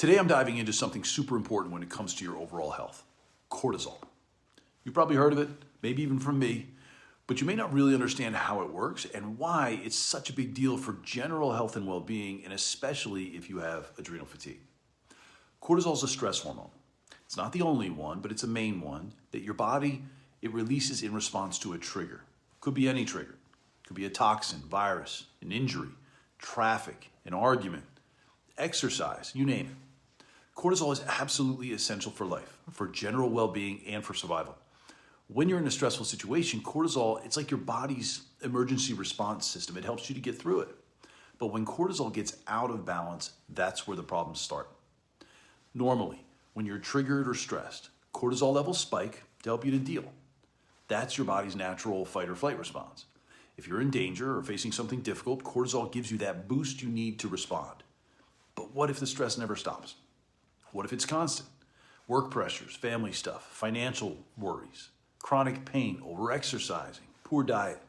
Today I'm diving into something super important when it comes to your overall health: cortisol. You've probably heard of it, maybe even from me, but you may not really understand how it works and why it's such a big deal for general health and well-being, and especially if you have adrenal fatigue. Cortisol is a stress hormone. It's not the only one, but it's a main one that your body, it releases in response to a trigger. Could be any trigger. Could be a toxin, virus, an injury, traffic, an argument, exercise, you name it. Cortisol is absolutely essential for life, for general well-being, and for survival. When you're in a stressful situation, cortisol, it's like your body's emergency response system. It helps you to get through it. But when cortisol gets out of balance, that's where the problems start. Normally, when you're triggered or stressed, cortisol levels spike to help you to deal. That's your body's natural fight or flight response. If you're in danger or facing something difficult, cortisol gives you that boost you need to respond. But what if the stress never stops? What if it's constant? Work pressures, family stuff, financial worries, chronic pain, overexercising, poor diet.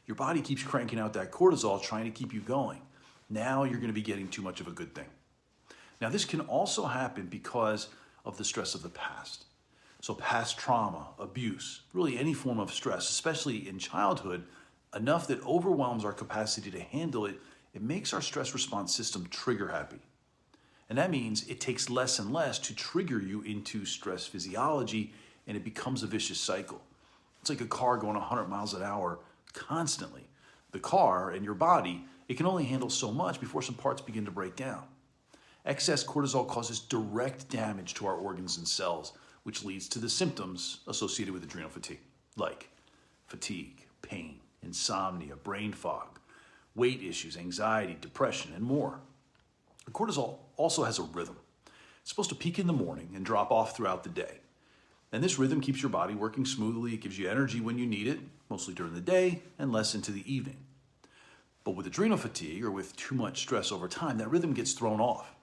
Your body keeps cranking out that cortisol trying to keep you going. Now you're going to be getting too much of a good thing. Now this can also happen because of the stress of the past. So past trauma, abuse, really any form of stress, especially in childhood, enough that overwhelms our capacity to handle it, it makes our stress response system trigger happy. And that means it takes less and less to trigger you into stress physiology, and it becomes a vicious cycle. It's like a car going 100 miles an hour constantly. The car and your body, it can only handle so much before some parts begin to break down. Excess cortisol causes direct damage to our organs and cells, which leads to the symptoms associated with adrenal fatigue, like fatigue, pain, insomnia, brain fog, weight issues, anxiety, depression, and more. Cortisol also has a rhythm. It's supposed to peak in the morning and drop off throughout the day. And this rhythm keeps your body working smoothly. It gives you energy when you need it, mostly during the day and less into the evening. But with adrenal fatigue or with too much stress over time, that rhythm gets thrown off.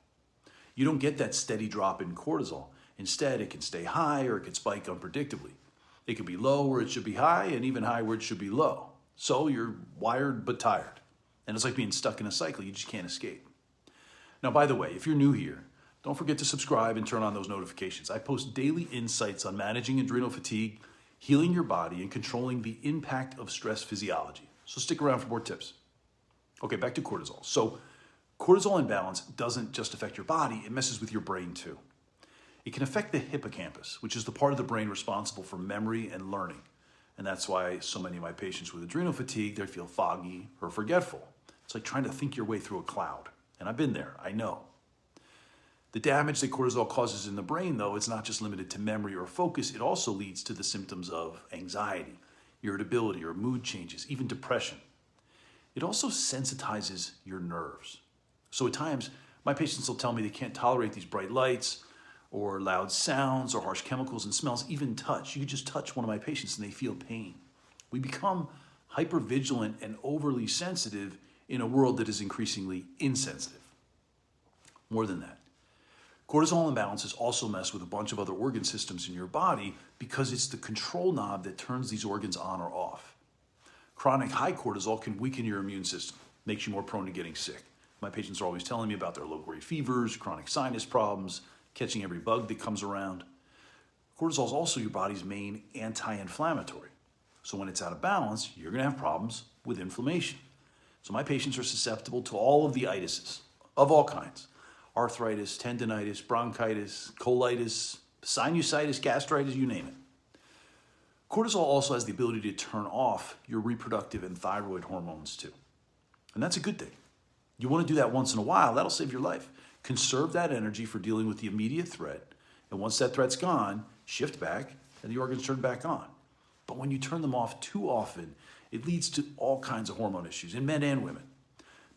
You don't get that steady drop in cortisol. Instead, it can stay high or it can spike unpredictably. It can be low where it should be high and even high where it should be low. So you're wired but tired. And it's like being stuck in a cycle. You just can't escape. Now, by the way, if you're new here, don't forget to subscribe and turn on those notifications. I post daily insights on managing adrenal fatigue, healing your body, and controlling the impact of stress physiology. So stick around for more tips. Okay, back to cortisol. So cortisol imbalance doesn't just affect your body, it messes with your brain too. It can affect the hippocampus, which is the part of the brain responsible for memory and learning. And that's why so many of my patients with adrenal fatigue, they feel foggy or forgetful. It's like trying to think your way through a cloud. And I've been there, I know. The damage that cortisol causes in the brain, though, it's not just limited to memory or focus. It also leads to the symptoms of anxiety, irritability, or mood changes, even depression. It also sensitizes your nerves. So at times, my patients will tell me they can't tolerate these bright lights or loud sounds or harsh chemicals and smells, even touch. You could just touch one of my patients and they feel pain. We become hypervigilant and overly sensitive in a world that is increasingly insensitive. More than that, cortisol imbalances also mess with a bunch of other organ systems in your body because it's the control knob that turns these organs on or off. Chronic high cortisol can weaken your immune system, makes you more prone to getting sick. My patients are always telling me about their low-grade fevers, chronic sinus problems, catching every bug that comes around. Cortisol is also your body's main anti-inflammatory. So when it's out of balance, you're going to have problems with inflammation. So my patients are susceptible to all of the itises of all kinds: arthritis, tendinitis, bronchitis, colitis, sinusitis, gastritis, you name it. Cortisol also has the ability to turn off your reproductive and thyroid hormones too. And that's a good thing. You want to do that once in a while, that'll save your life. Conserve that energy for dealing with the immediate threat. And once that threat's gone, shift back and the organs turn back on. But when you turn them off too often, it leads to all kinds of hormone issues in men and women.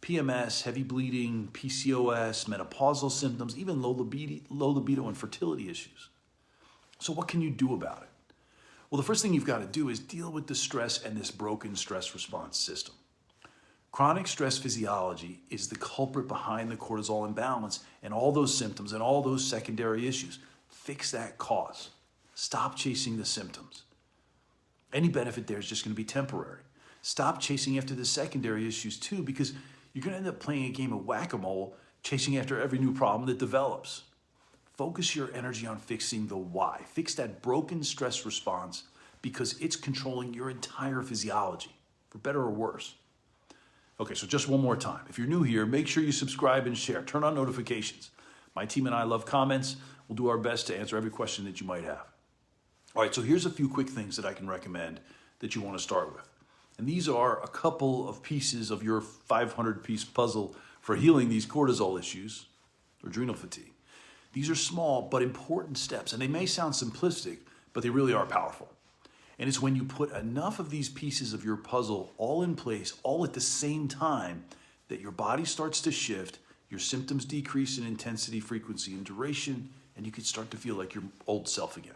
PMS, heavy bleeding, PCOS, menopausal symptoms, even low libido and fertility issues. So what can you do about it? Well, the first thing you've got to do is deal with the stress and this broken stress response system. Chronic stress physiology is the culprit behind the cortisol imbalance and all those symptoms and all those secondary issues. Fix that cause. Stop chasing the symptoms. Any benefit there is just going to be temporary. Stop chasing after the secondary issues too, because you're going to end up playing a game of whack-a-mole, chasing after every new problem that develops. focus your energy on fixing the why. Fix that broken stress response because it's controlling your entire physiology, for better or worse. Okay, so just one more time. If you're new here, make sure you subscribe and share. Turn on notifications. My team and I love comments. We'll do our best to answer every question that you might have. All right, so here's a few quick things that I can recommend that you want to start with. And these are a couple of pieces of your 500-piece puzzle for healing these cortisol issues, or adrenal fatigue. These are small but important steps, and they may sound simplistic, but they really are powerful. And it's when you put enough of these pieces of your puzzle all in place, all at the same time, that your body starts to shift, your symptoms decrease in intensity, frequency, and duration, and you can start to feel like your old self again.